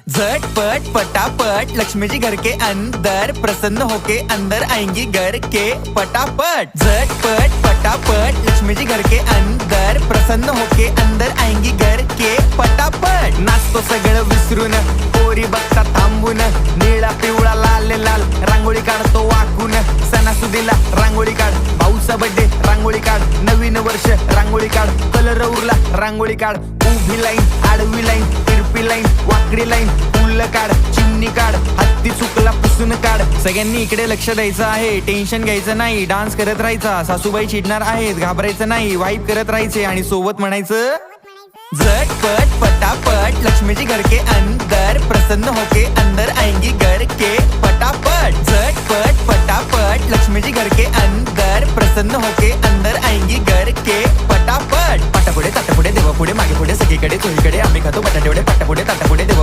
झटपट पटापट लक्ष्मी जी घर के अंदर प्रसन्न होके अंदर आएंगी घर के पटापट। झटपट पटापट लक्ष्मी जी घर के अंदर प्रसन्न होके अंदर आएंगी घर के पटापट। नाचतो सगळं विसरून पोरी बघता थांबून, निळा पिवळा लाल लाल रांगोळी काढतो वाकून। सणासुदीला रांगोळी काढ, भाऊचा बर्थडे रांगोळी काढ, नवीन वर्ष रांगोळी काढ, कलर उरला रांगोळी काढ। उभी लाईन, आडवी लाईन, तिरपी लाईन, वाकडी लाईन, फुल काढ, चिमणी काढ, हत्ती चुकला पुसून काढ। सगळ्यांनी इकडे लक्ष द्यायचं आहे, टेन्शन घ्यायचं नाही, डान्स करत राहायचा। सासूबाई चिडणार आहेत, घाबरायचं नाही, वाईब करत राहायचे आणि सोबत म्हणायचं झटपट पटापट लक्ष्मी जी घर के अंदर प्रसन्न होके अंदर आएंगी घर के पटापट। झटपट पटापट लक्ष्मी जी घर के अंदर प्रसन्न होके अंदर आएंगी घर के पटापट। पाटापुढे ताटापुढे देवापुढे मागे पुढे सगळीकडे चोहीकडे आम्ही खातो बटाटेवडे। पाटापुढे ताटापुढे देवा